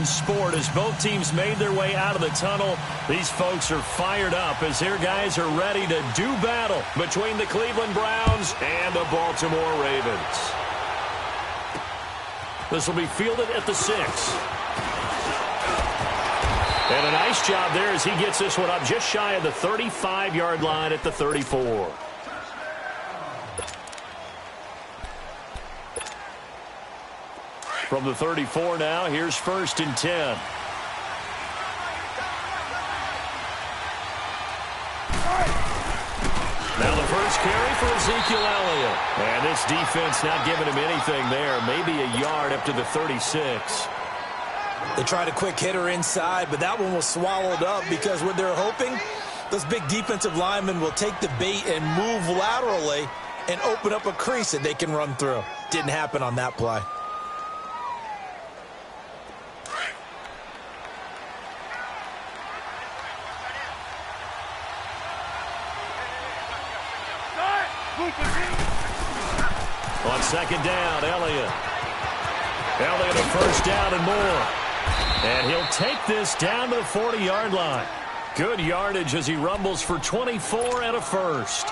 sport as both teams made their way out of the tunnel. These folks are fired up as their guys are ready to do battle between the Cleveland Browns and the Baltimore Ravens. This will be fielded at the 6. And a nice job there as he gets this one up just shy of the 35-yard line at the 34. From the 34 now, here's 1st and 10. Now the first carry for Ezekiel Elliott. And this defense not giving him anything there. Maybe a yard up to the 36. They tried a quick hitter inside, but that one was swallowed up because what they're hoping, those big defensive linemen will take the bait and move laterally and open up a crease that they can run through. Didn't happen on that play. On 2nd down, Elliott. Elliott a first down and more. And he'll take this down to the 40-yard line. Good yardage as he rumbles for 24 and a first.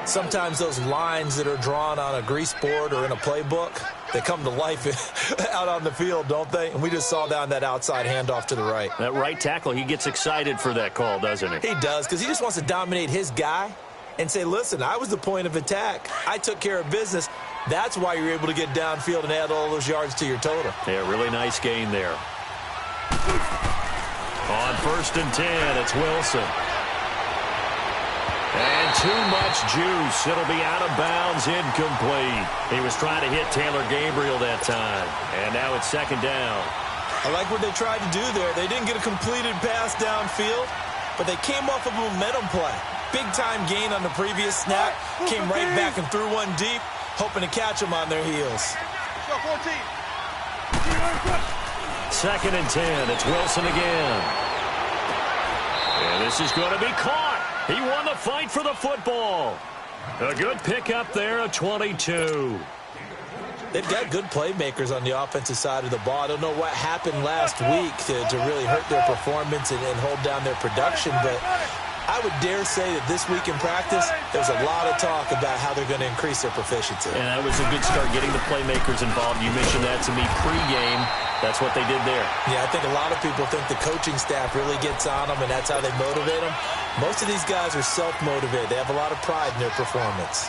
Sometimes those lines that are drawn on a grease board or in a playbook, they come to life out on the field, don't they? And we just saw that on that outside handoff to the right. That right tackle, he gets excited for that call, doesn't he? He does, because he just wants to dominate his guy and say, listen, I was the point of attack. I took care of business. That's why you're able to get downfield and add all those yards to your total. Yeah, really nice gain there. On 1st and 10, it's Wilson. And too much juice. It'll be out of bounds, incomplete. He was trying to hit Taylor Gabriel that time. And now it's 2nd down. I like what they tried to do there. They didn't get a completed pass downfield, but they came off of a momentum play. Big-time gain on the previous snap. Came right back and threw one deep, hoping to catch them on their heels. 2nd and 10. It's Wilson again. And this is going to be caught. He won the fight for the football. A good pickup there, a 22. They've got good playmakers on the offensive side of the ball. I don't know what happened last week to really hurt their performance and hold down their production, but I would dare say that this week in practice, there's a lot of talk about how they're going to increase their proficiency. And that was a good start, getting the playmakers involved. You mentioned that to me pregame. That's what they did there. Yeah, I think a lot of people think the coaching staff really gets on them, and that's how they motivate them. Most of these guys are self-motivated. They have a lot of pride in their performance.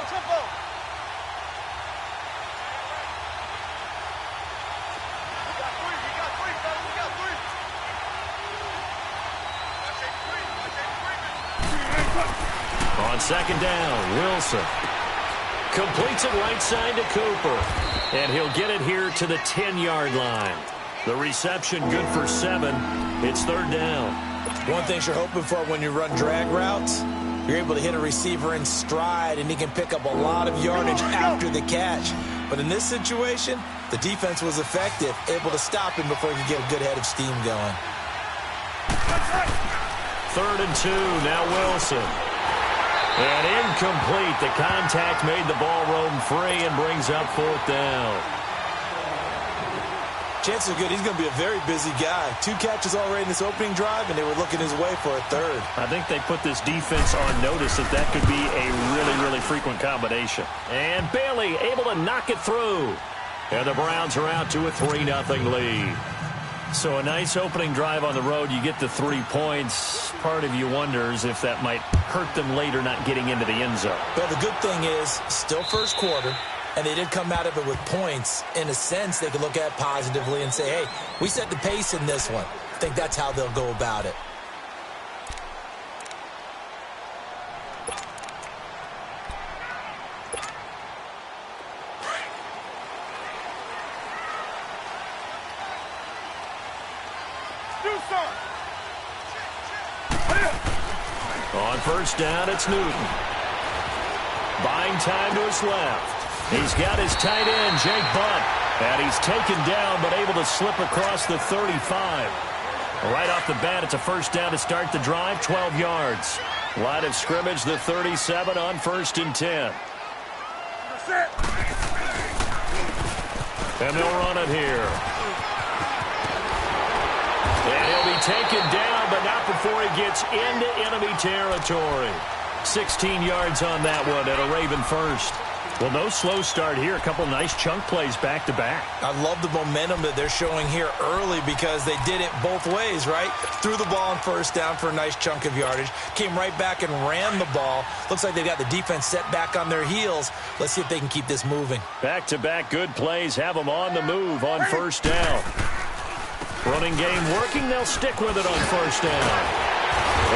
Tempo. On 2nd down, Wilson completes it right side to Cooper. And he'll get it here to the 10-yard line. The reception good for 7. It's 3rd down. One thing you're hoping for when you run drag routes, you're able to hit a receiver in stride, and he can pick up a lot of yardage after the catch. But in this situation, the defense was effective, able to stop him before he could get a good head of steam going. 3rd and 2, now Wilson. And incomplete. The contact made the ball roam free and brings up 4th down. Chances are good he's going to be a very busy guy. 2 catches already in this opening drive, and they were looking his way for a 3rd. I think they put this defense on notice that that could be a really, really frequent combination. And Bailey able to knock it through. And the Browns are out to a 3-0 lead. So a nice opening drive on the road. You get the 3 points. Part of you wonders if that might hurt them later not getting into the end zone. Well, the good thing is, still first quarter, and they did come out of it with points. In a sense, they could look at positively and say, hey, we set the pace in this one. I think that's how they'll go about it. On 1st down, it's Newton. Buying time to his left. He's got his tight end, Jake Butt. And he's taken down, but able to slip across the 35. Right off the bat, it's a first down to start the drive, 12 yards. Line of scrimmage, the 37 on 1st and 10. And they'll run it here. And he'll be taken down, but not before he gets into enemy territory. 16 yards on that one at a Raven first. Well, no slow start here. A couple nice chunk plays back-to-back. I love the momentum that they're showing here early because they did it both ways, right? Threw the ball on first down for a nice chunk of yardage. Came right back and ran the ball. Looks like they've got the defense set back on their heels. Let's see if they can keep this moving. Back-to-back good plays have them on the move on first down. Running game working. They'll stick with it on first down.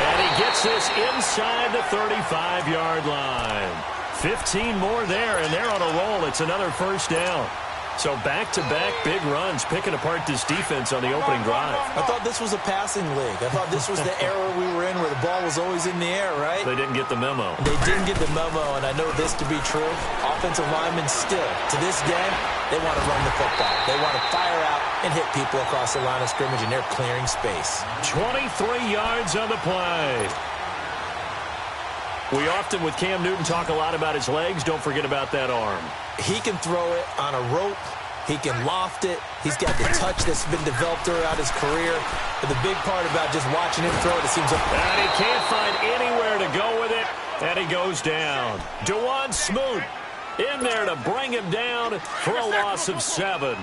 And he gets this inside the 35-yard line. 15 more there, and they're on a roll. It's another first down. So back-to-back big runs, picking apart this defense on the opening drive. I thought this was a passing league. I thought this was the era we were in where the ball was always in the air, right? They didn't get the memo. They didn't get the memo, and I know this to be true. Offensive linemen still, to this day, they want to run the football. They want to fire out and hit people across the line of scrimmage, and they're clearing space. 23 yards on the play. We often, with Cam Newton, talk a lot about his legs. Don't forget about that arm. He can throw it on a rope. He can loft it. He's got the touch that's been developed throughout his career. But the big part about just watching him throw it seems like... And he can't find anywhere to go with it, and he goes down. DeJuan Smoot in there to bring him down for a loss of 7.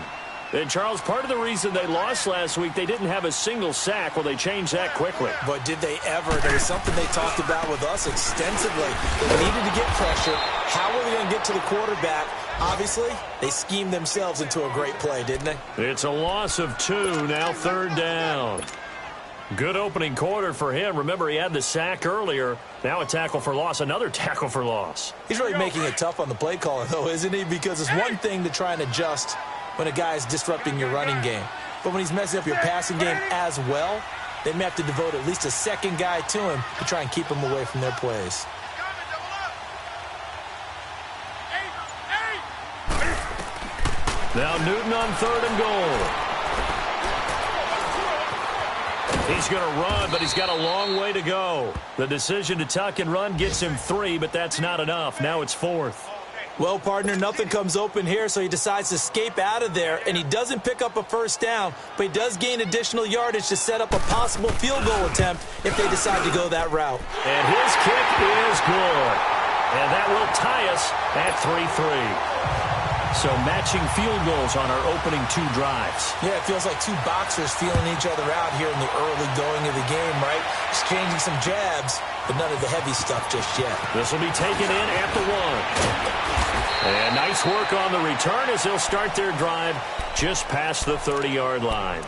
And, Charles, part of the reason they lost last week, they didn't have a single sack. Well, they changed that quickly. But did they ever? There was something they talked about with us extensively. They needed to get pressure. How were they going to get to the quarterback? Obviously, they schemed themselves into a great play, didn't they? It's a loss of 2, now 3rd down. Good opening quarter for him. Remember, he had the sack earlier. Now a tackle for loss, another tackle for loss. He's really making it tough on the play caller, though, isn't he? Because it's one thing to try and adjust when a guy is disrupting your running game. But when he's messing up your passing game as well, they may have to devote at least a second guy to him to try and keep him away from their plays. Now Newton on 3rd and goal. He's going to run, but he's got a long way to go. The decision to tuck and run gets him 3, but that's not enough. Now it's 4th. Well, partner, nothing comes open here, so he decides to escape out of there, and he doesn't pick up a first down, but he does gain additional yardage to set up a possible field goal attempt if they decide to go that route. And his kick is good. And that will tie us at 3-3. So matching field goals on our opening 2 drives. Yeah, it feels like 2 boxers feeling each other out here in the early going of the game, right? Exchanging some jabs, but none of the heavy stuff just yet. This will be taken in at the 1. And nice work on the return as they'll start their drive just past the 30-yard line.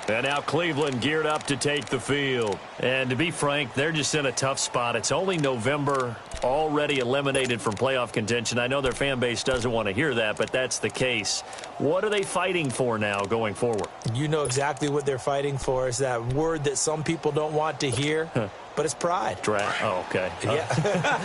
And now Cleveland geared up to take the field. And to be frank, they're just in a tough spot. It's only November, already eliminated from playoff contention. I know their fan base doesn't want to hear that, but that's the case. What are they fighting for now going forward? You know exactly what they're fighting for. Is that word that some people don't want to hear. But it's pride. Draft. Oh, okay. Yeah.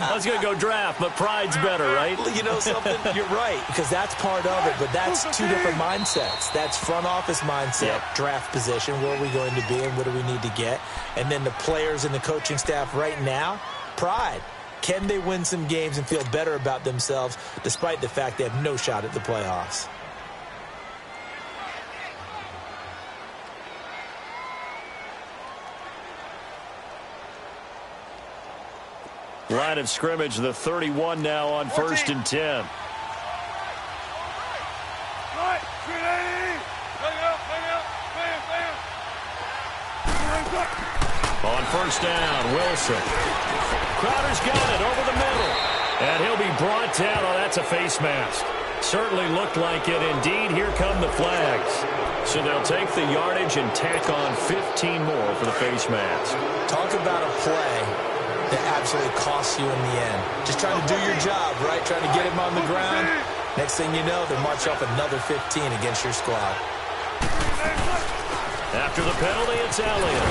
I was going to go draft, but pride's better, right? You know something? You're right, because that's part of it, but that's 2 different mindsets. That's front office mindset, draft position, where are we going to be and what do we need to get? And then the players and the coaching staff right now, pride. Can they win some games and feel better about themselves despite the fact they have no shot at the playoffs? Line of scrimmage, the 31 now on 1st and 10. On first down, Wilson. Crowder's got it over the middle. And he'll be brought down. Oh, that's a face mask. Certainly looked like it. Indeed, here come the flags. So they'll take the yardage and tack on 15 more for the face mask. Talk about a play that absolutely costs you in the end. Just trying to do your job, right? Trying to get him on the ground. Next thing you know, they're marching off another 15 against your squad. After the penalty, it's Elliott.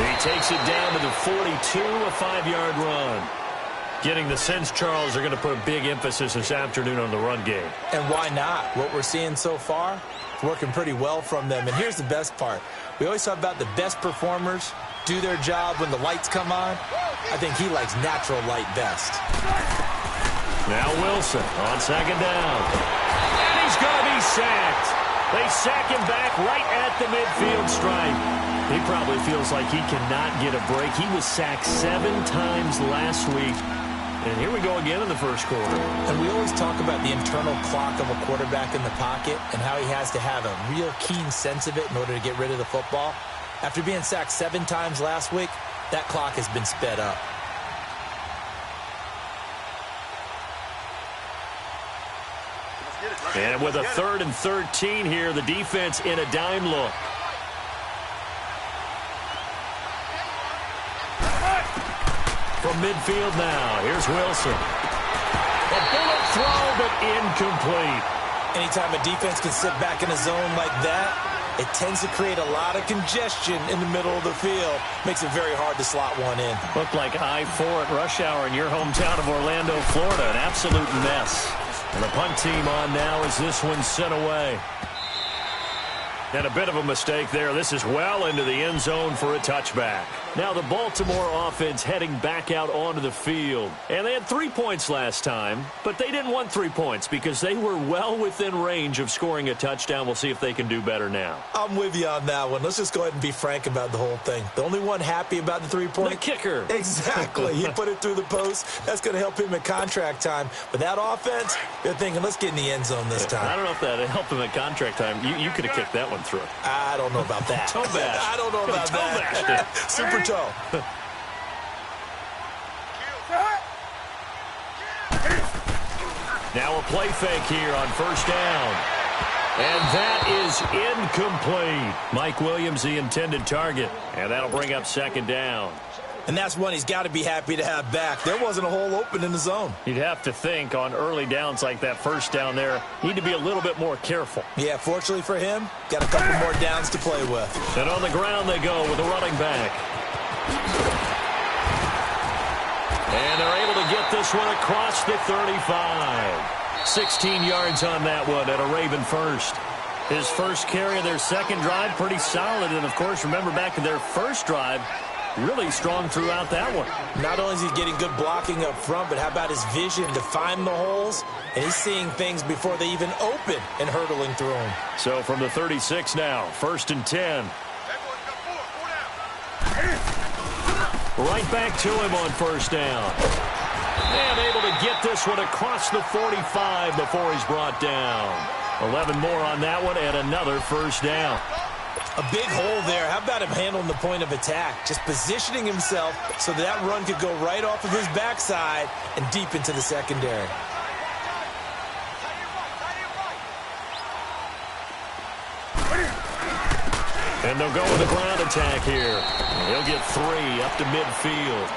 He takes it down to the 42, a 5-yard run. Getting the sense, Charles, they're going to put a big emphasis this afternoon on the run game. And why not? What we're seeing so far, it's working pretty well from them. And here's the best part. We always talk about the best performers do their job when the lights come on. I think he likes natural light best. Now Wilson on second down. And he's going to be sacked. They sack him back right at the midfield stripe. He probably feels like he cannot get a break. He was sacked 7 times last week. And here we go again in the first quarter. And we always talk about the internal clock of a quarterback in the pocket and how he has to have a real keen sense of it in order to get rid of the football. After being sacked 7 times last week, that clock has been sped up. And with a 3rd and 13 here, the defense in a dime look. From midfield now, here's Wilson. A bullet throw, but incomplete. Anytime a defense can sit back in a zone like that, it tends to create a lot of congestion in the middle of the field. Makes it very hard to slot one in. Looked like I-4 at rush hour in your hometown of Orlando, Florida. An absolute mess. And the punt team on now as this one's sent away. And a bit of a mistake there. This is well into the end zone for a touchback. Now the Baltimore offense heading back out onto the field. And they had 3 points last time, but they didn't want 3 points because they were well within range of scoring a touchdown. We'll see if they can do better now. I'm with you on that one. Let's just go ahead and be frank about the whole thing. The only one happy about the 3-point? The kicker. Exactly. He put it through the post. That's going to help him at contract time. But that offense, they're thinking, let's get in the end zone this time. I don't know if that helped him at contract time. You could have kicked that one through. I don't know about that. Toe bash. I don't know about that. Super toe. Now a play fake here on first down. And that is incomplete. Mike Williams, the intended target. And that'll bring up second down. And that's one he's got to be happy to have back. There wasn't a hole open in the zone. You'd have to think on early downs like that first down there, need to be a little bit more careful. Yeah, fortunately for him, got a couple more downs to play with. And on the ground they go with a running back. And they're able to get this one across the 35. 16 yards on that one at a Raven first. His first carry of their second drive, pretty solid. And, of course, remember back to their first drive, really strong throughout that one. Not only is he getting good blocking up front, but how about his vision to find the holes? And he's seeing things before they even open and hurdling through them. So from the 36 now, 1st and 10. Right back to him on first down. And able to get this one across the 45 before he's brought down. 11 more on that one and another first down. A big hole there. How about him handling the point of attack? Just positioning himself so that run could go right off of his backside and deep into the secondary. And they'll go with a ground attack here. He'll get 3 up to midfield.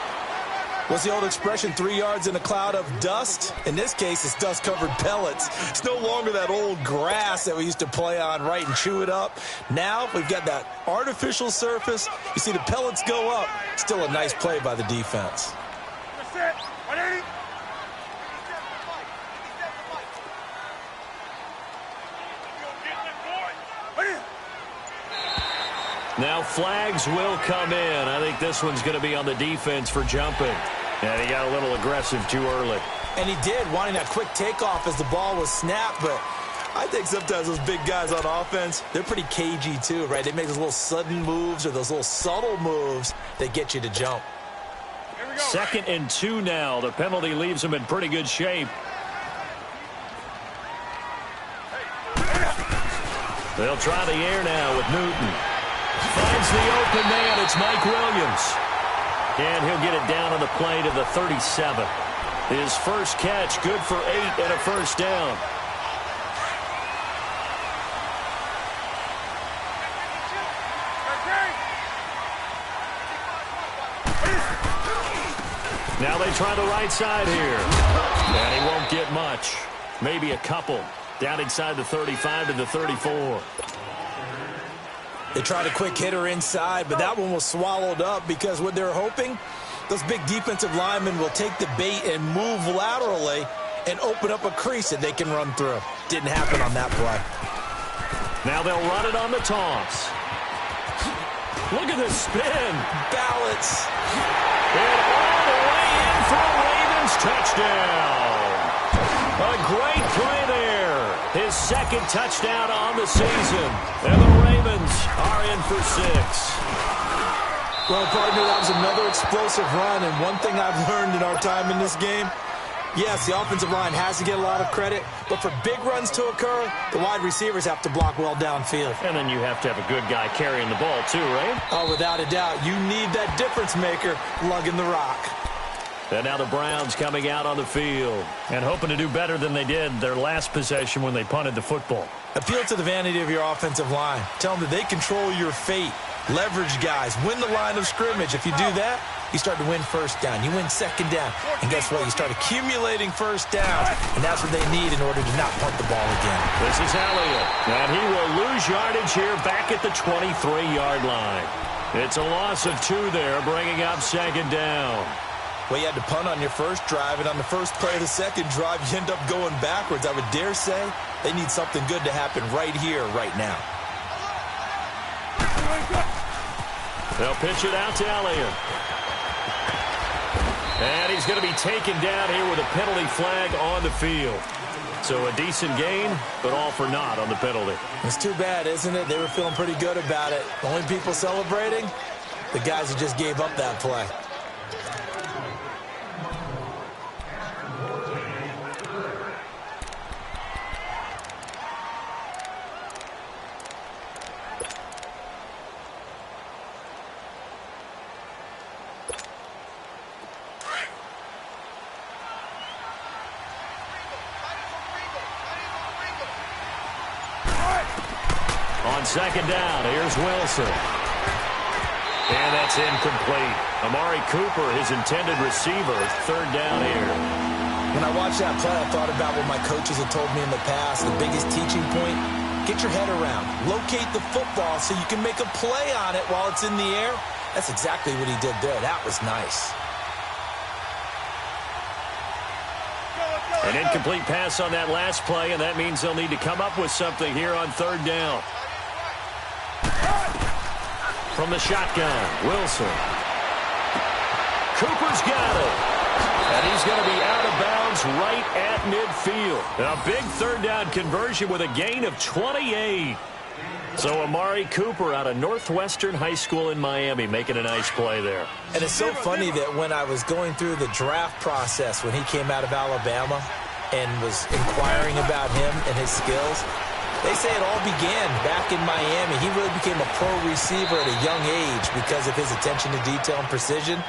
What's the old expression, 3 yards in a cloud of dust? In this case, it's dust-covered pellets. It's no longer that old grass that we used to play on, right, and chew it up. Now we've got that artificial surface. You see the pellets go up. Still a nice play by the defense. Now flags will come in. I think this one's going to be on the defense for jumping. And he got a little aggressive too early. And he did, wanting that quick takeoff as the ball was snapped. But I think sometimes those big guys on offense, they're pretty cagey too, right? They make those little sudden moves or those little subtle moves that get you to jump. 2nd and 2 now. The penalty leaves him in pretty good shape. They'll try the air now with Newton. Finds the open man. It's Mike Williams. And he'll get it down on the play to the 37. His first catch, good for 8 and a first down. Now they try the right side here. And he won't get much. Maybe a couple. Down inside the 35 to the 34. They tried a quick hitter inside, but that one was swallowed up because what they're hoping Those big defensive linemen will take the bait and move laterally and open up a crease that they can run through. Didn't happen on that play. Now they'll run it on the toss. Look at this spin. Balance. And all the way in for a Ravens touchdown. A great play there. His second touchdown on the season. And the Ravens are in for 6. Well, partner, that was another explosive run, and one thing I've learned in our time in this game, yes, the offensive line has to get a lot of credit, but for big runs to occur, the wide receivers have to block well downfield. And then you have to have a good guy carrying the ball too, right? Oh, without a doubt. You need that difference maker lugging the rock. And now the Browns coming out on the field and hoping to do better than they did their last possession when they punted the football. Appeal to the vanity of your offensive line. Tell them that they control your fate. Leverage guys. Win the line of scrimmage. If you do that, you start to win first down. You win second down. And guess what? You start accumulating first downs. And that's what they need in order to not punt the ball again. This is Elliott. And he will lose yardage here back at the 23-yard line. It's a loss of 2 there, bringing up second down. Well, you had to punt on your first drive, and on the first play of the second drive, you end up going backwards. I would dare say they need something good to happen right here, right now. They'll pitch it out to Elliott. And he's going to be taken down here with a penalty flag on the field. So a decent gain, but all for naught on the penalty. It's too bad, isn't it? They were feeling pretty good about it. The only people celebrating, the guys who just gave up that play. Second down, here's Wilson. And that's incomplete. Amari Cooper, his intended receiver, third down here. When I watched that play, I thought about what my coaches had told me in the past. The biggest teaching point, get your head around. Locate the football so you can make a play on it while it's in the air. That's exactly what he did there. That was nice. An incomplete pass on that last play, and that means they'll need to come up with something here on third down. From the shotgun, Wilson. Cooper's got it. And he's going to be out of bounds right at midfield. A big third down conversion with a gain of 28. So Amari Cooper out of Northwestern High School in Miami making a nice play there. And it's so funny that when I was going through the draft process when he came out of Alabama and was inquiring about him and his skills, they say it all began back in Miami. He really became a pro receiver at a young age because of his attention to detail and precision.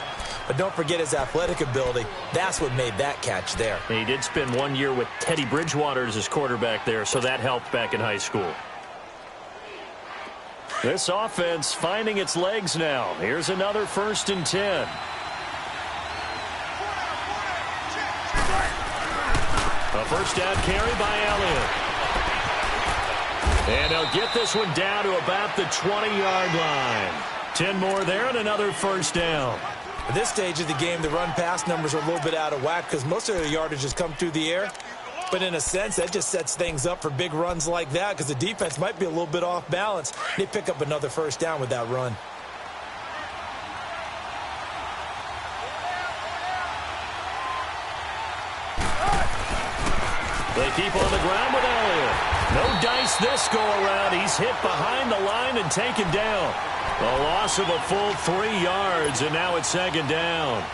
But don't forget his athletic ability. That's what made that catch there. He did spend 1 year with Teddy Bridgewater as his quarterback there, so that helped back in high school. This offense finding its legs now. Here's another 1st and 10. A first down carry by Elliott. And they'll get this one down to about the 20-yard line. 10 more there and another first down. At this stage of the game, the run-pass numbers are a little bit out of whack because most of their yardage has come through the air. But in a sense, that just sets things up for big runs like that because the defense might be a little bit off balance. They pick up another first down with that run. They keep on the ground with Elliott. No dice this go-around. He's hit behind the line and taken down. A loss of a full 3 yards, and now it's second down.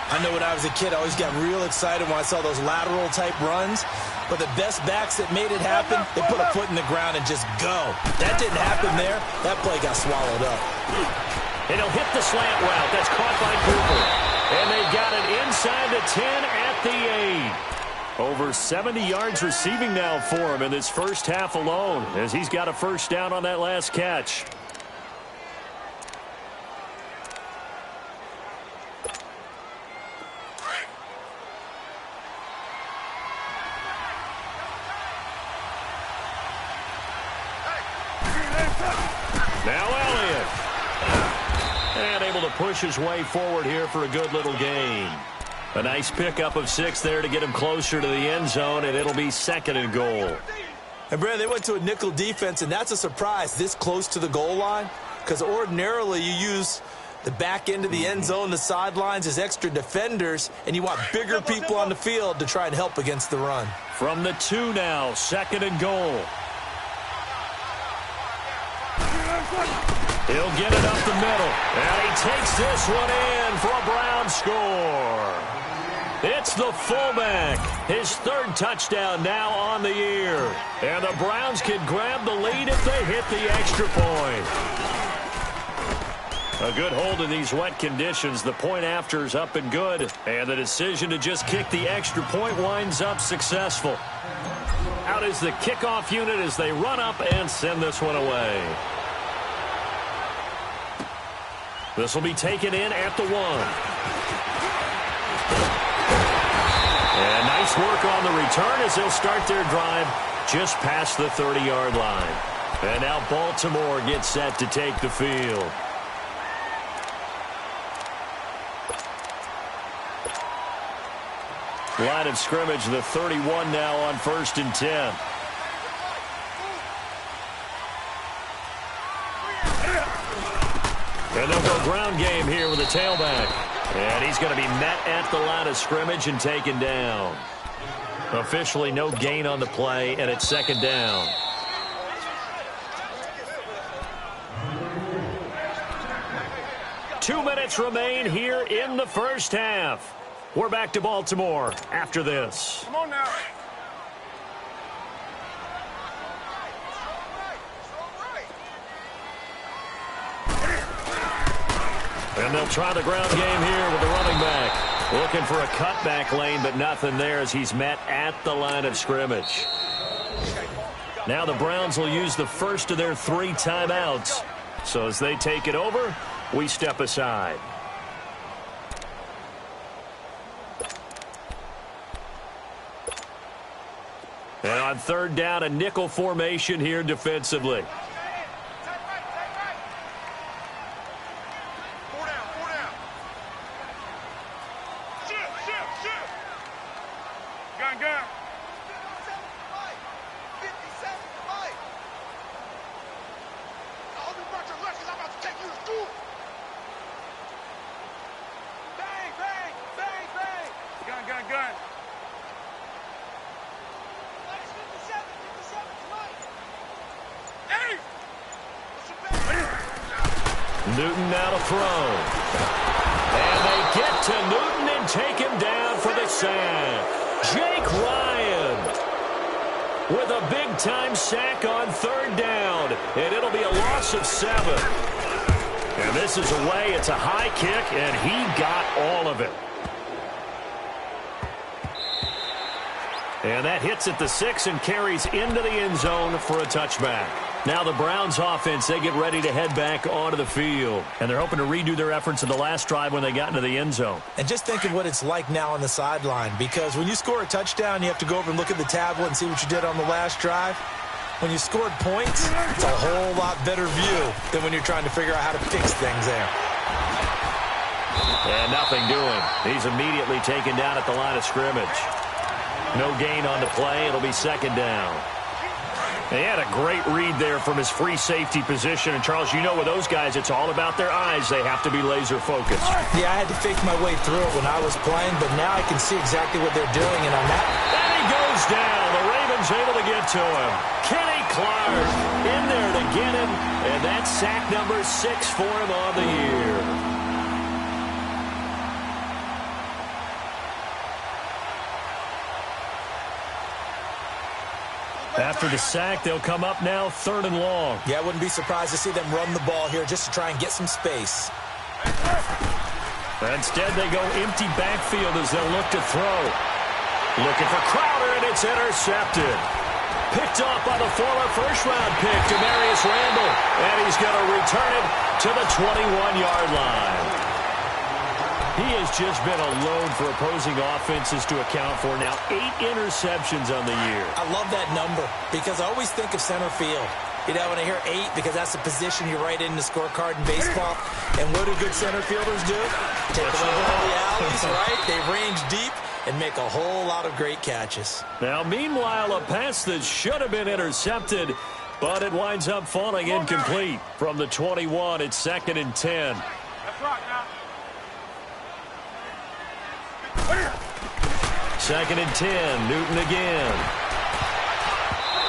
I know when I was a kid, I always got real excited when I saw those lateral-type runs. But the best backs that made it happen, they put a foot in the ground and just go. That didn't happen there. That play got swallowed up. And he'll hit the slant route. That's caught by Cooper. And they got it inside the 10 at the 8. Over 70 yards receiving now for him in this first half alone as he's got a first down on that last catch. Now Elliott. And able to push his way forward here for a good little gain. A nice pickup of 6 there to get him closer to the end zone, and it'll be 2nd and goal. And, Brad, they went to a nickel defense, and that's a surprise this close to the goal line, because ordinarily you use the back end of the end zone, the sidelines as extra defenders, and you want bigger people on the field to try and help against the run. From the 2 now, 2nd and goal. He'll get it up the middle, and he takes this one in for a Brown score. It's the fullback, his 3rd touchdown now on the year. And the Browns can grab the lead if they hit the extra point. A good hold in these wet conditions. The point after is up and good. And the decision to just kick the extra point winds up successful. Out is the kickoff unit as they run up and send this one away. This will be taken in at the 1. And nice work on the return as they'll start their drive just past the 30-yard line. And now Baltimore gets set to take the field. Line of scrimmage, the 31 now on 1st and 10. And they'll go ground game here with a tailback. And he's going to be met at the line of scrimmage and taken down. Officially no gain on the play, and it's 2nd down. Two minutes remain here in the first half. We're back to Baltimore after this. Come on now. And they'll try the ground game here with the running back. Looking for a cutback lane, but nothing there as he's met at the line of scrimmage. Now the Browns will use the first of their 3 timeouts. So as they take it over, we step aside. And on 3rd down, a nickel formation here defensively. Newton now to throw. And they get to Newton and take him down for the sack. Jake Ryan with a big-time sack on 3rd down. And it'll be a loss of 7. And this is away. It's a high kick, and he got all of it. And that hits at the 6 and carries into the end zone for a touchback. Now the Browns offense, they get ready to head back onto the field. And they're hoping to redo their efforts in the last drive when they got into the end zone. And just think of what it's like now on the sideline, because when you score a touchdown, you have to go over and look at the tablet and see what you did on the last drive. When you scored points, it's a whole lot better view than when you're trying to figure out how to fix things there. And nothing doing. He's immediately taken down at the line of scrimmage. No gain on the play. It'll be 2nd down. He had a great read there from his free safety position. And, Charles, you know with those guys, it's all about their eyes. They have to be laser focused. Yeah, I had to fake my way through it when I was playing, but now I can see exactly what they're doing, and I'm happy. And he goes down. The Ravens able to get to him. Kenny Clark in there to get him, and that's sack number 6 for him on the year. After the sack, they'll come up now 3rd and long. Yeah, I wouldn't be surprised to see them run the ball here just to try and get some space. Instead, they go empty backfield as they'll look to throw. Looking for Crowder, and it's intercepted. Picked off by the former first-round pick, Demarius Randall. And he's going to return it to the 21-yard line. He has just been a load for opposing offenses to account for. Now 8 interceptions on the year. I love that number because I always think of center field. You know, when I hear 8, because that's the position you write in the scorecard in baseball. And what do good center fielders do? Take away all the alleys, right? They range deep and make a whole lot of great catches. Now, meanwhile, a pass that should have been intercepted, but it winds up falling incomplete. From the 21, it's 2nd and 10. That's right now. 2nd and 10, Newton again.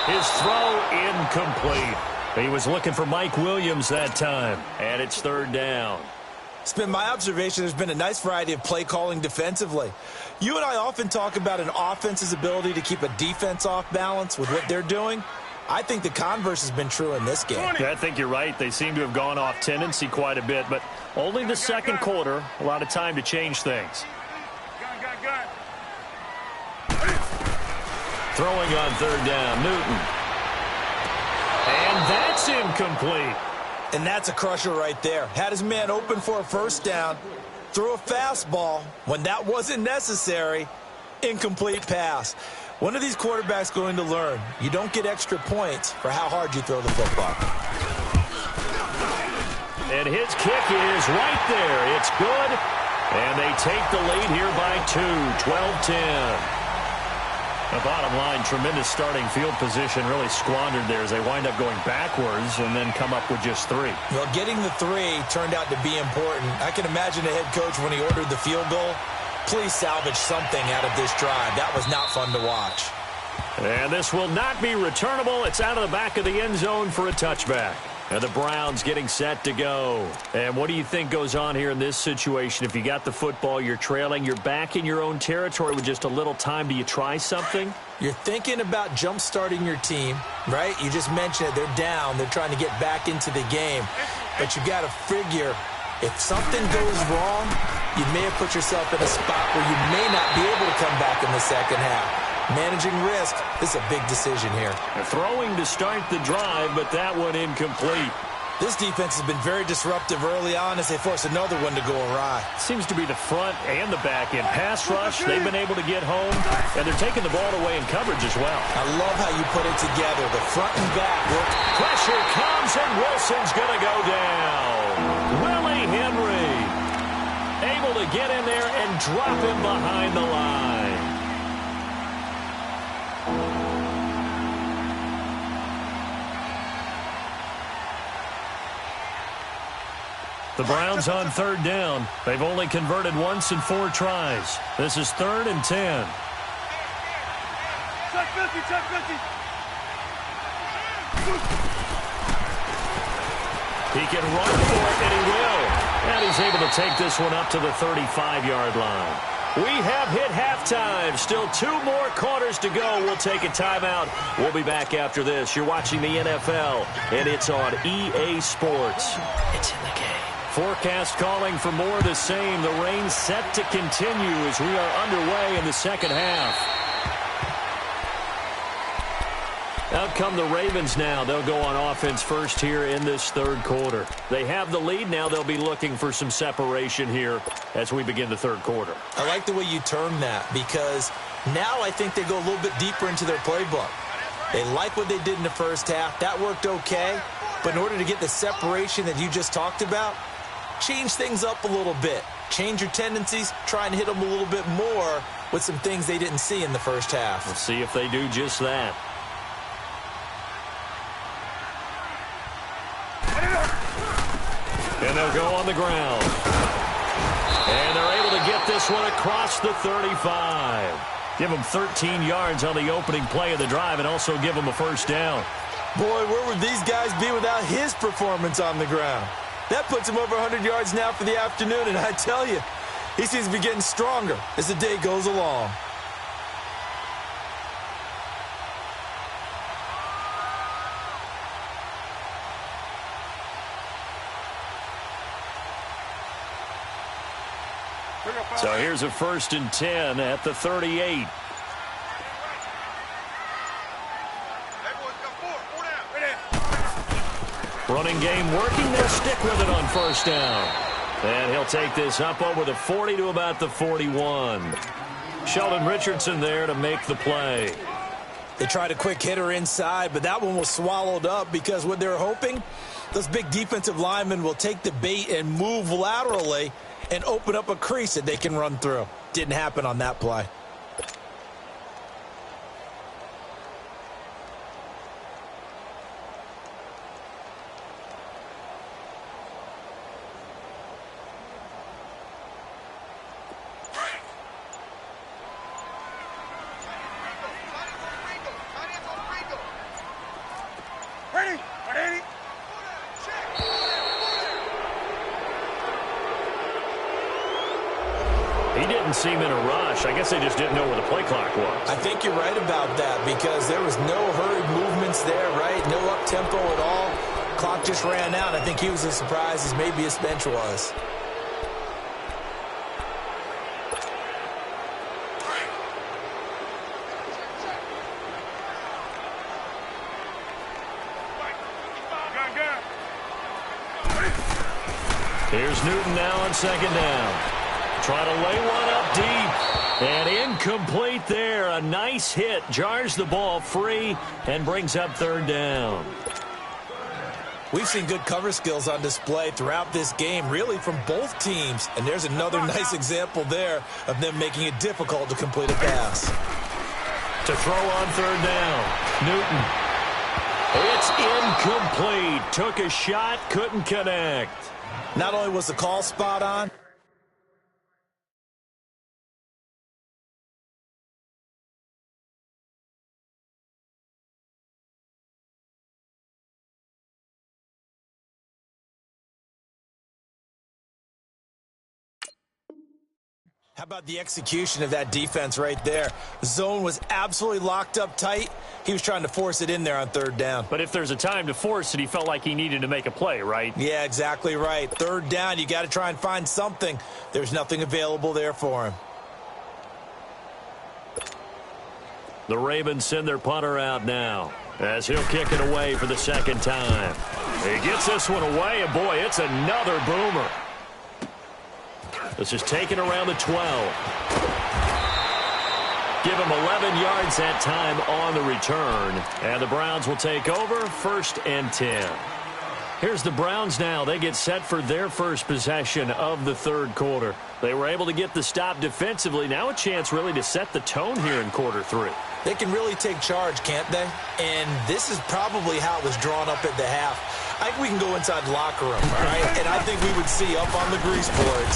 His throw incomplete. He was looking for Mike Williams that time, and it's 3rd down. It's been my observation there's been a nice variety of play calling defensively. You and I often talk about an offense's ability to keep a defense off balance with what they're doing. I think the converse has been true in this game. Yeah, I think you're right. They seem to have gone off tendency quite a bit, but only the second quarter, a lot of time to change things. Gun. Throwing on 3rd down, Newton. And that's incomplete. And that's a crusher right there. Had his man open for a 1st down, threw a fastball when that wasn't necessary, incomplete pass. One of these quarterbacks going to learn, you don't get extra points for how hard you throw the football. And his kick is right there. It's good. And they take the lead here by 2, 12-10. The bottom line, tremendous starting field position, really squandered there as they wind up going backwards and then come up with just 3. Well, getting the 3 turned out to be important. I can imagine the head coach when he ordered the field goal. Please salvage something out of this drive. That was not fun to watch. And this will not be returnable. It's out of the back of the end zone for a touchback. And the Browns getting set to go. And what do you think goes on here in this situation? If you got the football, you're trailing, you're back in your own territory with just a little time. Do you try something? You're thinking about jump-starting your team, right? You just mentioned it. They're down. They're trying to get back into the game. But you got to figure, if something goes wrong, you may have put yourself in a spot where you may not be able to come back in the second half. Managing risk, this is a big decision here. Throwing to start the drive, but that one incomplete. This defense has been very disruptive early on as they force another one to go awry. Seems to be the front and the back end. Pass rush, they've been able to get home, and they're taking the ball away in coverage as well. I love how you put it together. The front and back work. Pressure comes, and Wilson's going to go down. Willie Henry able to get in there and drop him behind the line. The Browns on 3rd down. They've only converted once in 4 tries. This is 3rd and 10. Check 50. He can run for it, and he will. And he's able to take this one up to the 35-yard line. We have hit halftime. Still 2 more quarters to go. We'll take a timeout. We'll be back after this. You're watching the NFL, and it's on EA Sports. It's in the game. Forecast calling for more of the same. The rain set to continue as we are underway in the second half. Out come the Ravens now. They'll go on offense first here in this 3rd quarter. They have the lead now. They'll be looking for some separation here as we begin the 3rd quarter. I like the way you term that because now I think they go a little bit deeper into their playbook. They like what they did in the first half. That worked okay. But in order to get the separation that you just talked about, change things up a little bit. Change your tendencies. Try and hit them a little bit more with some things they didn't see in the first half. We'll see if they do just that. And they'll go on the ground. And they're able to get this one across the 35. Give them 13 yards on the opening play of the drive and also give them a 1st down. Boy, where would these guys be without his performance on the ground? That puts him over 100 yards now for the afternoon, and I tell you, he seems to be getting stronger as the day goes along. So here's a 1st and 10 at the 38. Running game working. They'll stick with it on 1st down. And he'll take this up over the 40 to about the 41. Sheldon Richardson there to make the play. They tried a quick hitter inside, but that one was swallowed up because what they're hoping, those big defensive linemen will take the bait and move laterally and open up a crease that they can run through. Didn't happen on that play. He didn't seem in a rush. I guess they just didn't know where the play clock was. I think you're right about that because there was no hurried movements there, right? No up-tempo at all. Clock just ran out. I think he was as surprised as maybe his bench was. Here's Newton now on second down. Try to lay one up deep. And incomplete there. A nice hit. Jars the ball free and brings up third down. We've seen good cover skills on display throughout this game, really from both teams. And there's another nice example there of them making it difficult to complete a pass. To throw on third down. Newton. It's incomplete. Took a shot, couldn't connect. Not only was the call spot on, how about the execution of that defense right there? The zone was absolutely locked up tight. He was trying to force it in there on third down. But if there's a time to force it, he felt like he needed to make a play, right? Yeah, exactly right. Third down, you got to try and find something. There's nothing available there for him. The Ravens send their punter out now as he'll kick it away for the second time. He gets this one away, and boy, it's another boomer. This is taken around the 12. Give him 11 yards that time on the return. And the Browns will take over, 1st and 10. Here's the Browns now. They get set for their first possession of the third quarter. They were able to get the stop defensively. Now a chance really to set the tone here in quarter 3. They can really take charge, can't they? And this is probably how it was drawn up at the half. I think we can go inside the locker room, all right? And I think we would see up on the grease boards,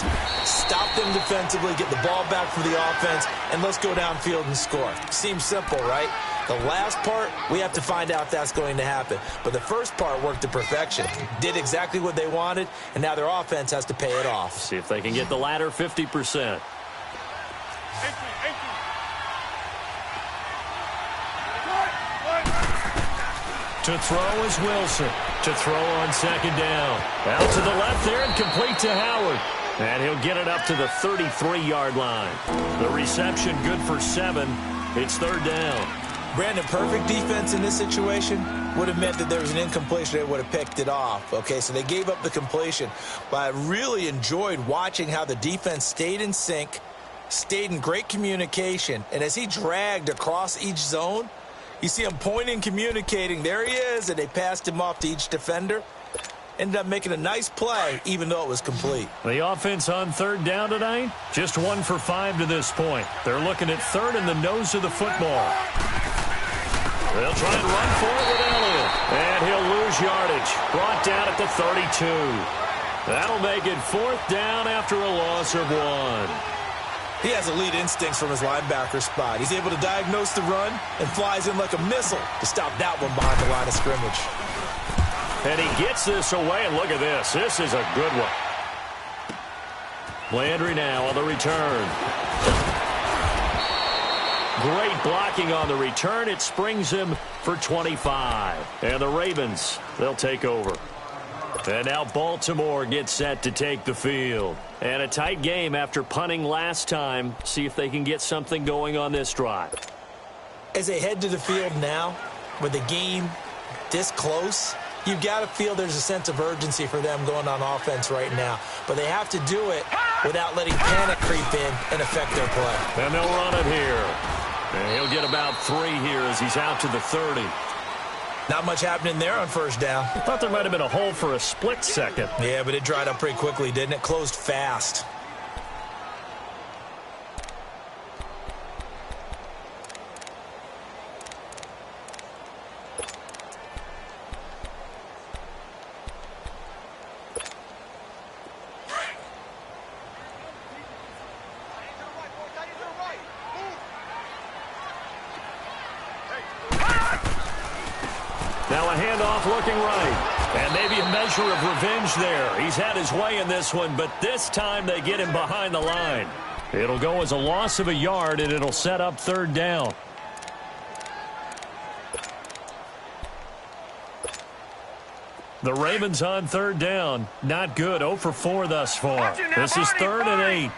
stop them defensively, get the ball back for the offense, and let's go downfield and score. Seems simple, right? The last part, we have to find out if that's going to happen. But the first part worked to perfection. Did exactly what they wanted, and now their offense has to pay it off. See if they can get the latter 50%. To throw is Wilson. To throw on second down. Out to the left there and complete to Howard. And he'll get it up to the 33-yard line. The reception good for 7. It's third down. Brandon, perfect defense in this situation would have meant that there was an incompletion. They would have picked it off. Okay, so they gave up the completion. But I really enjoyed watching how the defense stayed in sync, stayed in great communication. And as he dragged across each zone, you see him pointing, communicating. There he is, and they passed him off to each defender. Ended up making a nice play, even though it was complete. The offense on third down tonight, just 1 for 5 to this point. They're looking at third in the nose of the football. They'll try and run for it with Elliott. And he'll lose yardage. Brought down at the 32. That'll make it 4th down after a loss of 1. He has elite instincts from his linebacker spot. He's able to diagnose the run and flies in like a missile to stop that one behind the line of scrimmage. And he gets this away, and look at this. This is a good one. Landry now on the return. Great blocking on the return. It springs him for 25. And the Ravens, they'll take over. And now Baltimore gets set to take the field. And a tight game after punting last time. See if they can get something going on this drive. As they head to the field now, with the game this close, you've got to feel there's a sense of urgency for them going on offense right now. But they have to do it without letting panic creep in and affect their play. And they'll run it here. And he'll get about 3 here as he's out to the 30. Not much happening there on first down. I thought there might have been a hole for a split second. Yeah, but it dried up pretty quickly, didn't it? Closed fast. Now a handoff looking right. And maybe a measure of revenge there. He's had his way in this one, but this time they get him behind the line. It'll go as a loss of a yard, and it'll set up third down. The Ravens on third down. Not good. 0 for 4 thus far. This is 3rd and 8.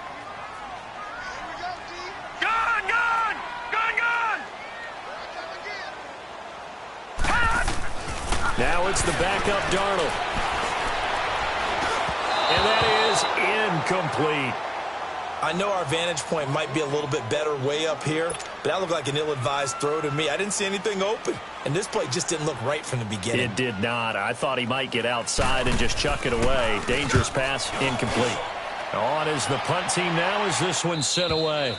Now it's the backup Darnold. And that is incomplete. I know our vantage point might be a little bit better way up here, but that looked like an ill-advised throw to me. I didn't see anything open, and this play just didn't look right from the beginning. It did not. I thought he might get outside and just chuck it away. Dangerous pass, incomplete. On is the punt team now as this one's sent away.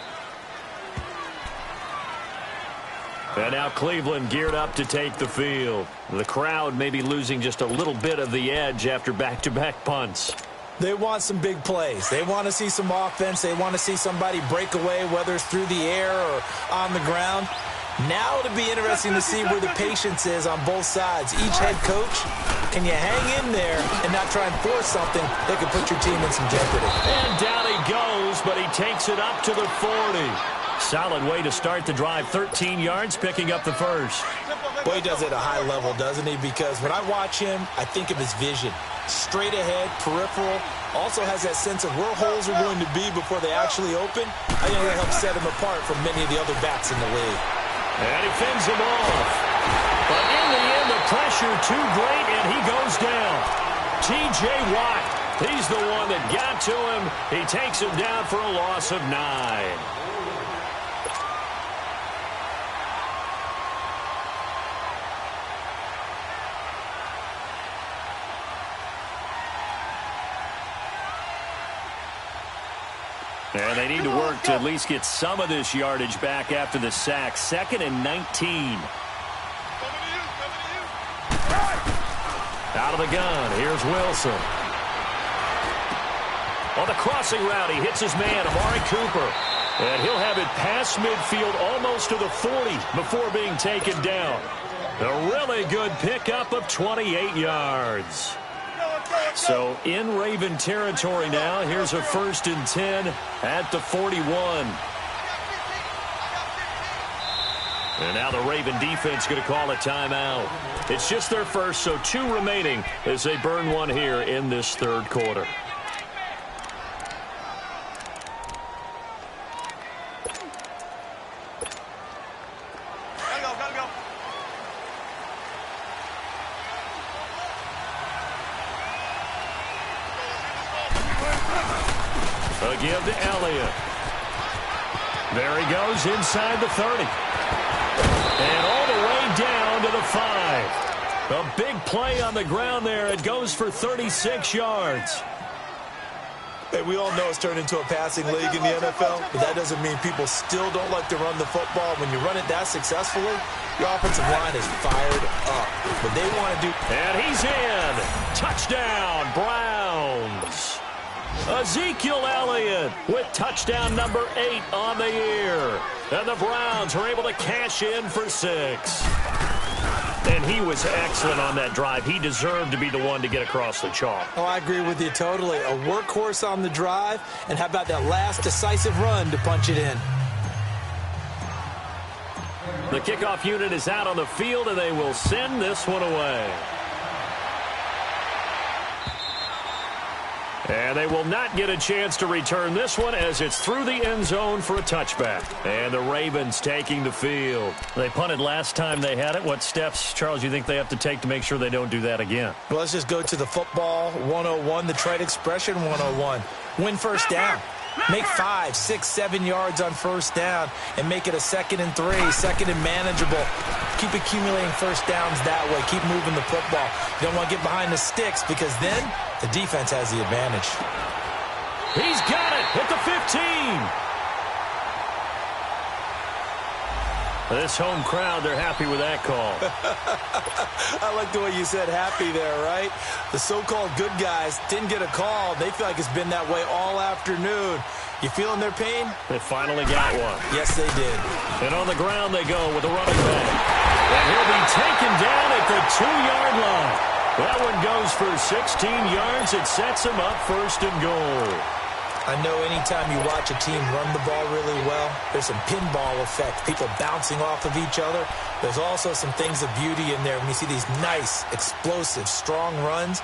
And now Cleveland geared up to take the field. The crowd may be losing just a little bit of the edge after back-to-back punts. They want some big plays. They want to see some offense. They want to see somebody break away, whether it's through the air or on the ground. Now it'll be interesting to see where the patience is on both sides. Each head coach, can you hang in there and not try and force something that could put your team in some jeopardy? And down he goes, but he takes it up to the 40. Solid way to start the drive. 13 yards, picking up the first. Well, he does it at a high level, doesn't he? Because when I watch him, I think of his vision. Straight ahead, peripheral. Also has that sense of where holes are going to be before they actually open. I think that helps set him apart from many of the other backs in the league. And he fends him off. But in the end, the pressure too great, and he goes down. T.J. Watt, he's the one that got to him. He takes him down for a loss of 9. And they need to work to at least get some of this yardage back after the sack. 2nd and 19. Out of the gun. Here's Wilson. On the crossing route, he hits his man, Amari Cooper. And he'll have it past midfield almost to the 40 before being taken down. A really good pickup of 28 yards. So in Raven territory now. Here's a 1st and 10 at the 41. And now the Raven defense going to call a timeout. It's just their first, so 2 remaining as they burn one here in this 3rd quarter. A give to Elliott. There he goes inside the 30. And all the way down to the 5. A big play on the ground there. It goes for 36 yards. Hey, we all know it's turned into a passing league in the NFL, but that doesn't mean people still don't like to run the football. When you run it that successfully, your offensive line is fired up. What they want to do. And he's in. Touchdown, Browns. Ezekiel Elliott with touchdown number 8 on the year. And the Browns are able to cash in for 6. And he was excellent on that drive. He deserved to be the one to get across the chalk. Oh, I agree with you totally. A workhorse on the drive. And how about that last decisive run to punch it in? The kickoff unit is out on the field, and they will send this one away. And they will not get a chance to return this one as it's through the end zone for a touchback. And the Ravens taking the field. They punted last time they had it. What steps, Charles, you think they have to take to make sure they don't do that again? Well, let's just go to the football 101, the trade expression 101. Win first down. Make 5, 6, 7 yards on first down and make it a 2nd and 3, 2nd and manageable. Keep accumulating first downs that way. Keep moving the football. You don't want to get behind the sticks because then the defense has the advantage. He's got it at the 15. This home crowd, they're happy with that call. I like the way you said happy there, right? The so-called good guys didn't get a call. They feel like it's been that way all afternoon. You feeling their pain? They finally got one. Yes, they did. And on the ground they go with the running back. And he'll be taken down at the 2-yard line. That one goes for 16 yards. It sets him up 1st and goal. I know anytime you watch a team run the ball really well, there's some pinball effect, people bouncing off of each other. There's also some things of beauty in there when you see these nice, explosive, strong runs.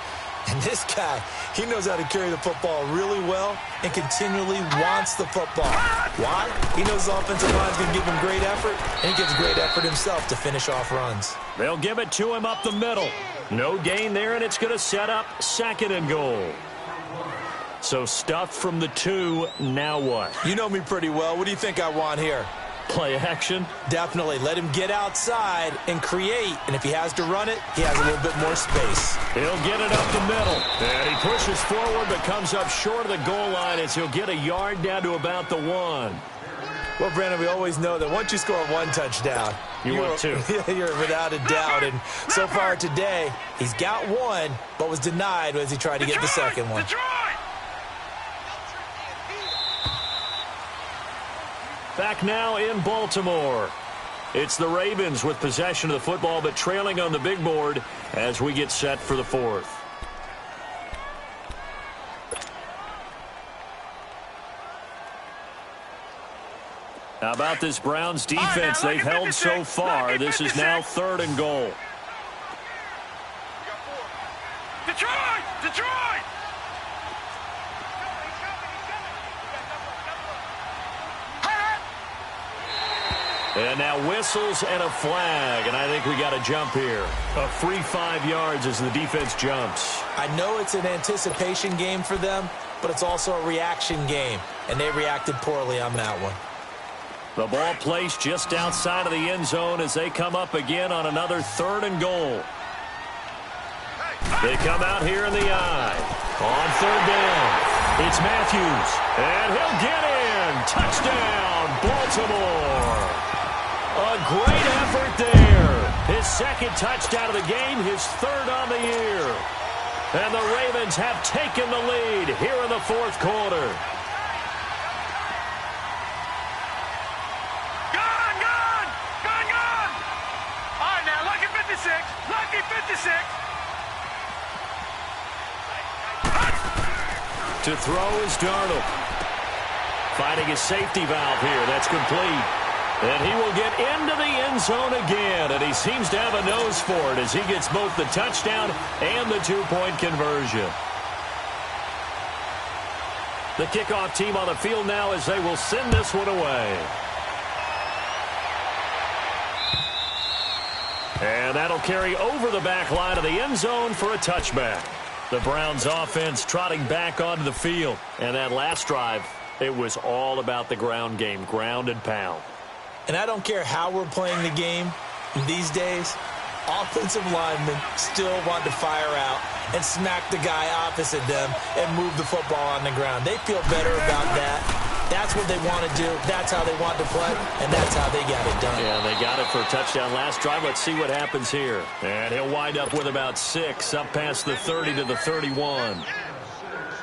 And this guy, he knows how to carry the football really well and continually wants the football. Why? He knows the offensive line's going to give him great effort, and he gives great effort himself to finish off runs. They'll give it to him up the middle. No gain there, and it's going to set up 2nd and goal. So stuffed from the 2, now what? You know me pretty well. What do you think I want here? Play action? Definitely. Let him get outside and create. And if he has to run it, he has a little bit more space. He'll get it up the middle. And he pushes forward but comes up short of the goal line as he'll get a yard down to about the 1. Well, Brandon, we always know that once you score 1 touchdown, you're 2. You're without a doubt. And so far today, he's got 1, but was denied as he tried to get the second one. Back now in Baltimore. It's the Ravens with possession of the football, but trailing on the big board as we get set for the 4th. How about this Browns defense? They've held so far. This is now 3rd and goal. Detroit! Detroit! And now whistles and a flag, and I think we got a jump here. A free 5 yards as the defense jumps. I know it's an anticipation game for them, but it's also a reaction game, and they reacted poorly on that one. The ball placed just outside of the end zone as they come up again on another 3rd and goal. They come out here in the eye. On 3rd down, it's Matthews, and he'll get in. Touchdown, Baltimore. A great effort there. His 2nd touchdown of the game, his 3rd on the year. And the Ravens have taken the lead here in the 4th quarter. Gone! All right, now, lucky 56. Lucky 56. To throw is Darnold. Finding his safety valve here. That's complete. And he will get into the end zone again. And he seems to have a nose for it as he gets both the touchdown and the 2-point conversion. The kickoff team on the field now as they will send this one away. And that'll carry over the back line of the end zone for a touchback. The Browns offense trotting back onto the field. And that last drive, it was all about the ground game, ground and pound. And I don't care how we're playing the game these days, offensive linemen still want to fire out and smack the guy opposite them and move the football on the ground. They feel better about that. That's what they want to do. That's how they want to play, and that's how they got it done. Yeah, they got it for a touchdown last drive. Let's see what happens here. And he'll wind up with about 6, up past the 30 to the 31.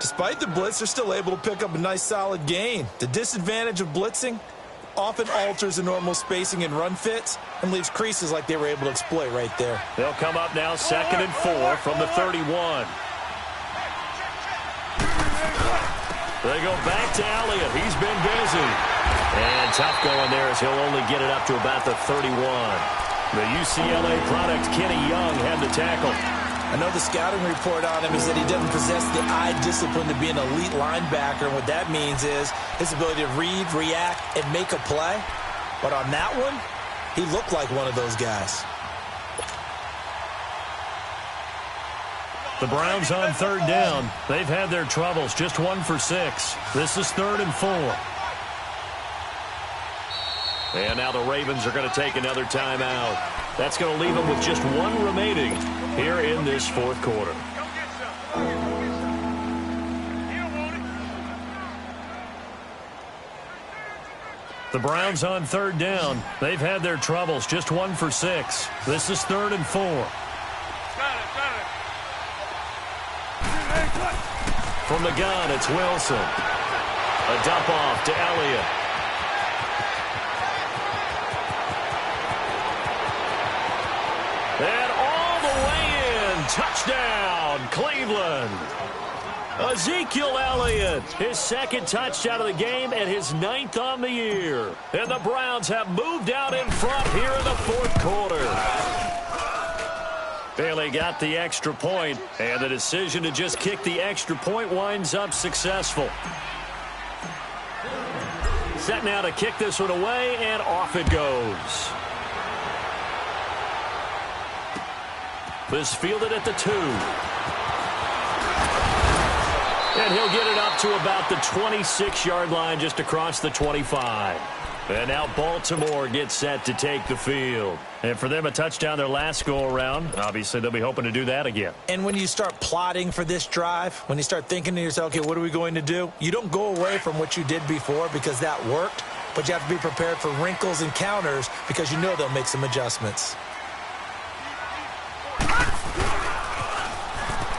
Despite the blitz, they're still able to pick up a nice solid gain. The disadvantage of blitzing often alters the normal spacing and run fits and leaves creases like they were able to exploit right there. They'll come up now 2nd and 4 from the 31. They go back to Elliott. He's been busy. And tough going there as he'll only get it up to about the 31. The UCLA product, Kenny Young, had the tackle. I know the scouting report on him is that he doesn't possess the eye discipline to be an elite linebacker, and what that means is his ability to read, react, and make a play. But on that one, he looked like one of those guys. The Browns on third down. They've had their troubles, just 1 for 6. This is 3rd and 4. And now the Ravens are going to take another timeout. That's going to leave them with just 1 remaining here in this 4th quarter. The Browns on third down. They've had their troubles, just 1 for 6. This is 3rd and 4. From the gun, it's Wilson. A dump off to Elliott. And all the way in. Touchdown, Cleveland. Ezekiel Elliott, his 2nd touchdown of the game and his 9th on the year. And the Browns have moved out in front here in the 4th quarter. Bailey got the extra point, and the decision to just kick the extra point winds up successful. Set now to kick this one away, and off it goes. This fielded at the 2. And he'll get it up to about the 26-yard line, just across the 25. And now Baltimore gets set to take the field. And for them, a touchdown their last go-around. Obviously, they'll be hoping to do that again. And when you start plotting for this drive, when you start thinking to yourself, okay, what are we going to do? You don't go away from what you did before because that worked, but you have to be prepared for wrinkles and counters because you know they'll make some adjustments.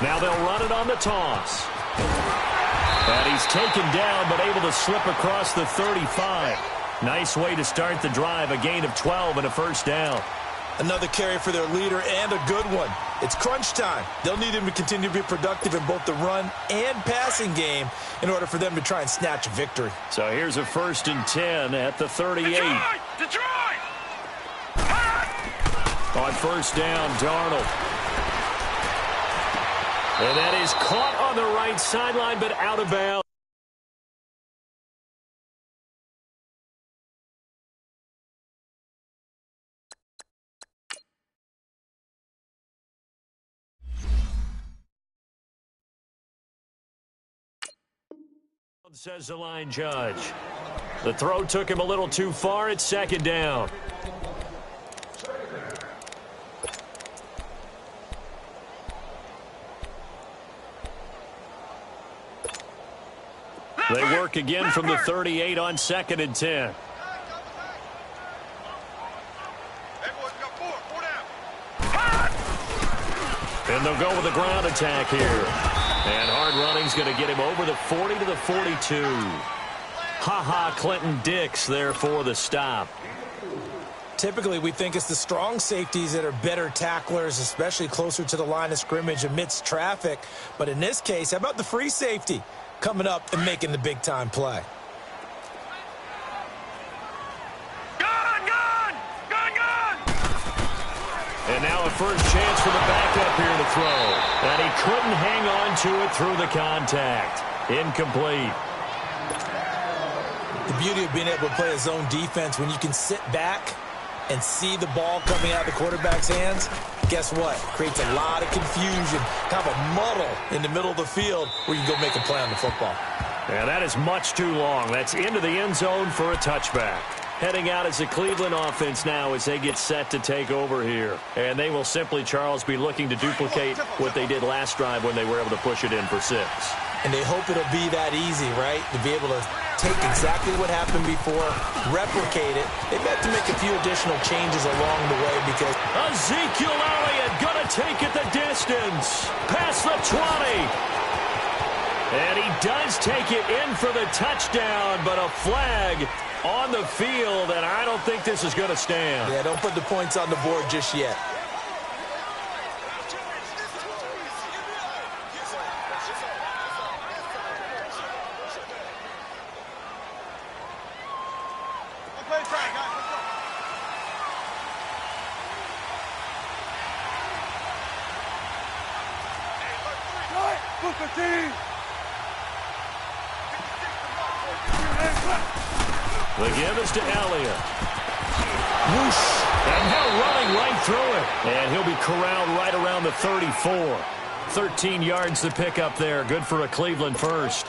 Now they'll run it on the toss. And he's taken down, but able to slip across the 35. Nice way to start the drive, a gain of 12 and a 1st down. Another carry for their leader and a good one. It's crunch time. They'll need him to continue to be productive in both the run and passing game in order for them to try and snatch a victory. So here's a 1st and 10 at the 38. Detroit! On 1st down, Darnold. And that is caught on the right sideline, but out of bounds. Says the line judge. The throw took him a little too far. It's 2nd down. They work again from the 38 on 2nd and 10. And they'll go with a ground attack here. And hard running's going to get him over the 40 to the 42. Ha-ha, Clinton Dix there for the stop. Typically, we think it's the strong safeties that are better tacklers, especially closer to the line of scrimmage amidst traffic. But in this case, how about the free safety coming up and making the big-time play? And now a first chance for the backup here to throw. And he couldn't hang on to it through the contact. Incomplete. The beauty of being able to play a zone defense when you can sit back and see the ball coming out of the quarterback's hands, guess what? Creates a lot of confusion, kind of a muddle in the middle of the field where you can go make a play on the football. Yeah, that is much too long. That's into the end zone for a touchback. Heading out as a Cleveland offense now as they get set to take over here. And they will simply, Charles, be looking to duplicate what they did last drive when they were able to push it in for 6. And they hope it'll be that easy, right? To be able to take exactly what happened before, replicate it. They've had to make a few additional changes along the way because Ezekiel Elliott gonna take it the distance. Past the 20. And he does take it in for the touchdown, but a flag on the field, and I don't think this is going to stand. Yeah, don't put the points on the board just yet. The give is to Elliott. Whoosh. And now running right through it. And he'll be corralled right around the 34. 13 yards to pick up there. Good for a Cleveland first.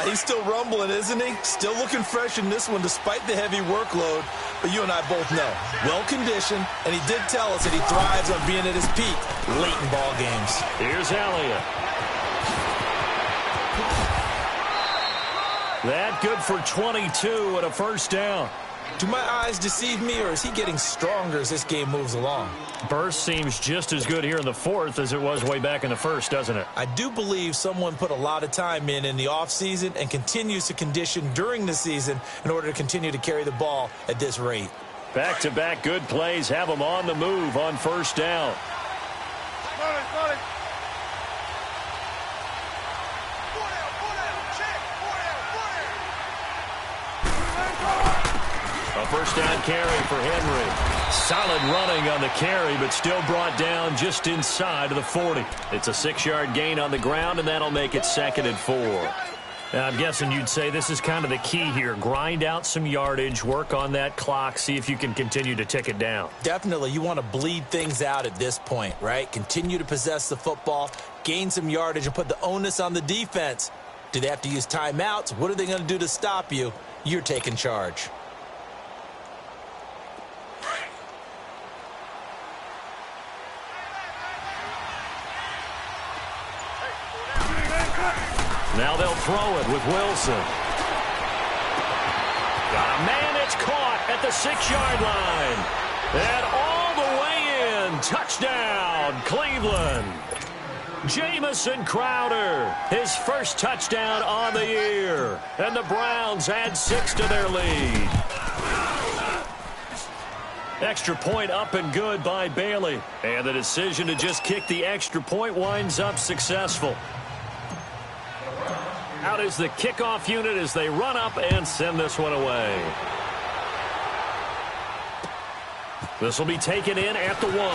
He's still rumbling, isn't he? Still looking fresh in this one despite the heavy workload. But you and I both know, well-conditioned, and he did tell us that he thrives on being at his peak late in ball games. Here's Elliott. That good for 22 and a first down. Do my eyes deceive me, or is he getting stronger as this game moves along? Burst seems just as good here in the fourth as it was way back in the first, doesn't it? I do believe someone put a lot of time in the offseason and continues to condition during the season in order to continue to carry the ball at this rate. Back-to-back good plays have them on the move on first down. A first down carry for Henry. Solid running on the carry, but still brought down just inside of the 40. It's a 6-yard gain on the ground, and that'll make it 2nd and 4. Now, I'm guessing you'd say this is kind of the key here. Grind out some yardage, work on that clock, see if you can continue to tick it down. Definitely. You want to bleed things out at this point, right? Continue to possess the football, gain some yardage, and put the onus on the defense. Do they have to use timeouts? What are they going to do to stop you? You're taking charge. Now they'll throw it with Wilson. Got a man, it's caught at the 6-yard line. And all the way in. Touchdown, Cleveland. Jamison Crowder, his first touchdown on the year. And the Browns add 6 to their lead. Extra point up and good by Bailey. And the decision to just kick the extra point winds up successful. Out is the kickoff unit as they run up and send this one away. This will be taken in at the 1. And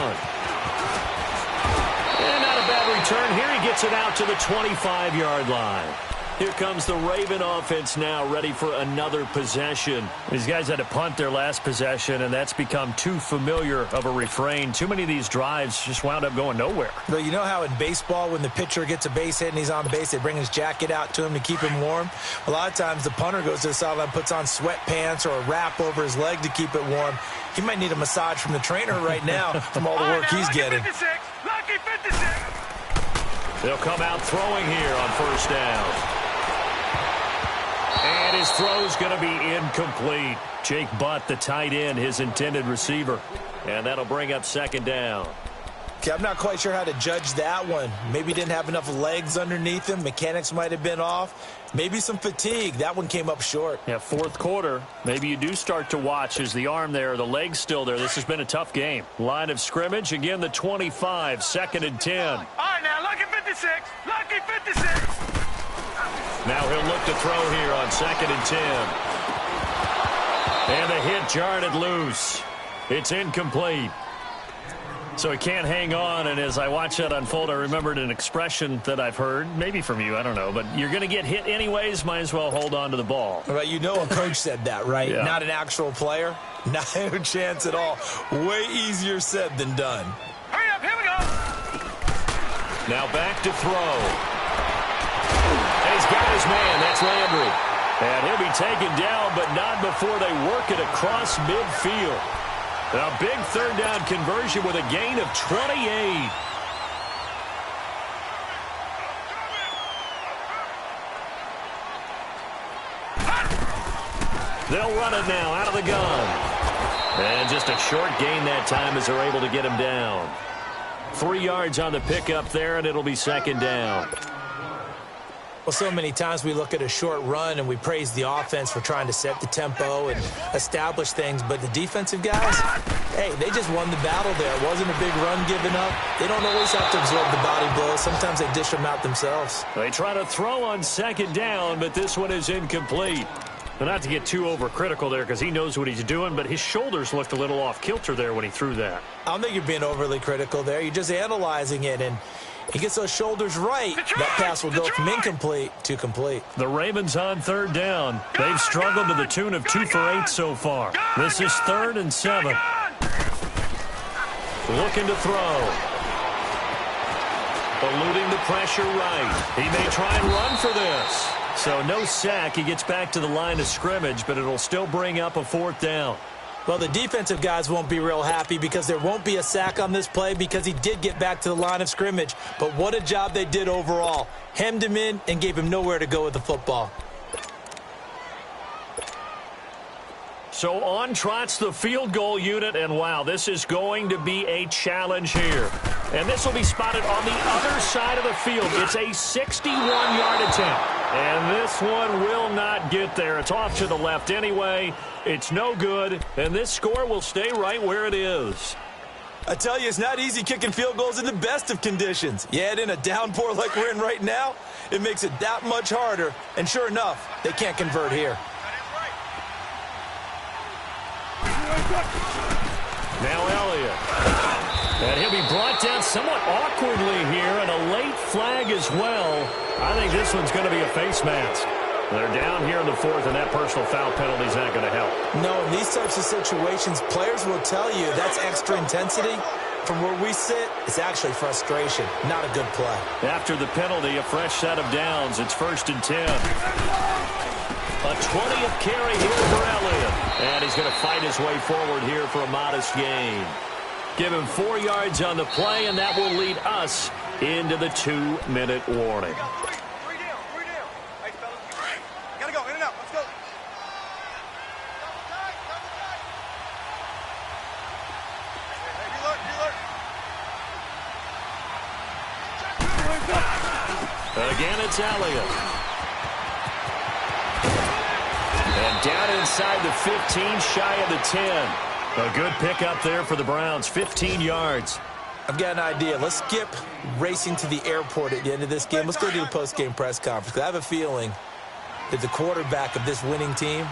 not a bad return. Here he gets it out to the 25-yard line. Here comes the Raven offense now, ready for another possession. These guys had to punt their last possession, and that's become too familiar of a refrain. Too many of these drives just wound up going nowhere. But you know how in baseball, when the pitcher gets a base hit and he's on base, they bring his jacket out to him to keep him warm? A lot of times the punter goes to the sideline, puts on sweatpants or a wrap over his leg to keep it warm. He might need a massage from the trainer right now from all the work he's getting. Lucky 56. They'll come out throwing here on first down. And his throw's going to be incomplete. Jake Butt, the tight end, his intended receiver. And that'll bring up 2nd down. Okay, I'm not quite sure how to judge that one. Maybe didn't have enough legs underneath him. Mechanics might have been off. Maybe some fatigue. That one came up short. Yeah, 4th quarter. Maybe you do start to watch as the arm there, the leg's still there. This has been a tough game. Line of scrimmage, again the 25, 2nd and 10. All right, now, lucky 56. Lucky 56. Now he'll look to throw here on 2nd and 10. And the hit jarred it loose. It's incomplete. So he can't hang on, and as I watch that unfold, I remembered an expression that I've heard, maybe from you, I don't know, but you're going to get hit anyways, might as well hold on to the ball. Right, you know a coach said that, right? Yeah. Not an actual player. Not a chance at all. Way easier said than done. Hurry up, here we go. Now back to throw. He's got his man, that's Landry. And he'll be taken down, but not before they work it across midfield. A big 3rd down conversion with a gain of 28. They'll run it now out of the gun. And just a short gain that time as they're able to get him down. 3 yards on the pickup there, and it'll be 2nd down. Well, so many times we look at a short run and we praise the offense for trying to set the tempo and establish things, but the defensive guys, hey, they just won the battle there. It wasn't a big run given up. They don't always have to absorb the body blows. Sometimes they dish them out themselves. They try to throw on 2nd down, but this one is incomplete. Well, not to get too overcritical there because he knows what he's doing, but his shoulders looked a little off kilter there when he threw that. I don't think you're being overly critical there. You're just analyzing it, and he gets those shoulders right. That pass will go from incomplete to complete. The Ravens on 3rd down. They've struggled to the tune of 2 for 8 so far. This is 3rd and 7. Looking to throw. Eluding the pressure right. He may try and run for this. So no sack. He gets back to the line of scrimmage, but it'll still bring up a 4th down. Well, the defensive guys won't be real happy because there won't be a sack on this play because he did get back to the line of scrimmage. But what a job they did overall. Hemmed him in and gave him nowhere to go with the football. So on trots the field goal unit, and wow, this is going to be a challenge here. And this will be spotted on the other side of the field. It's a 61-yard attempt. And this one will not get there. It's off to the left anyway. It's no good, and this score will stay right where it is. I tell you, it's not easy kicking field goals in the best of conditions. Yet in a downpour like we're in right now, it makes it that much harder. And sure enough, they can't convert here. Now Elliott. And he'll be brought down somewhat awkwardly here, and a late flag as well. I think this one's going to be a face mask. They're down here in the 4th, and that personal foul penalty is not going to help. No, in these types of situations, players will tell you that's extra intensity. From where we sit, it's actually frustration, not a good play. After the penalty, a fresh set of downs. It's 1st and 10. A 20th carry here for Elliott. And he's going to fight his way forward here for a modest gain. Give him 4 yards on the play, and that will lead us into the 2-minute warning. Three down. Hey, fellas. Gotta go. In and out. Let's go. Hey, be alert. Again, it's Elliott. And down inside the 15, shy of the 10. A good pickup there for the Browns, 15 yards. I've got an idea. Let's skip racing to the airport at the end of this game. Let's go do the post-game press conference. I have a feeling that the quarterback of this winning team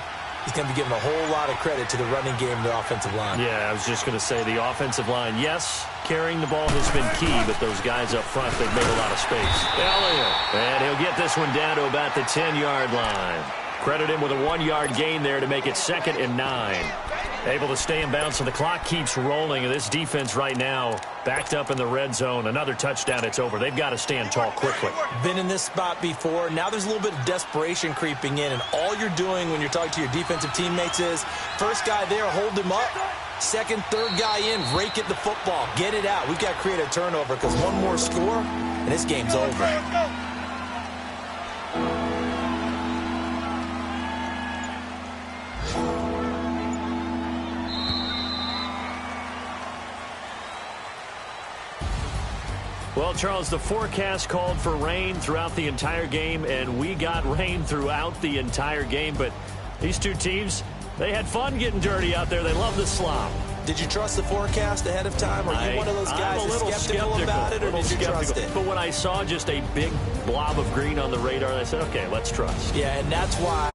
is going to be giving a whole lot of credit to the running game and the offensive line. Yeah, I was just going to say the offensive line, yes, carrying the ball has been key, but those guys up front, they've made a lot of space. Elliott, and he'll get this one down to about the 10-yard line. Credit him with a 1-yard gain there to make it 2nd and 9. Able to stay in bounds, so the clock keeps rolling. And this defense right now backed up in the red zone. Another touchdown, it's over. They've got to stand tall quickly. Been in this spot before. Now there's a little bit of desperation creeping in. And all you're doing when you're talking to your defensive teammates is, first guy there, hold him up. Second, third guy in, rake at the football. Get it out. We've got to create a turnover because one more score, and this game's over. Well, Charles, the forecast called for rain throughout the entire game, and we got rain throughout the entire game. But these two teams, they had fun getting dirty out there. They love the slop. Did you trust the forecast ahead of time? Are you one of those guys that's skeptical about it, or did you trust it? But when I saw just a big blob of green on the radar, I said, okay, let's trust. Yeah, and that's why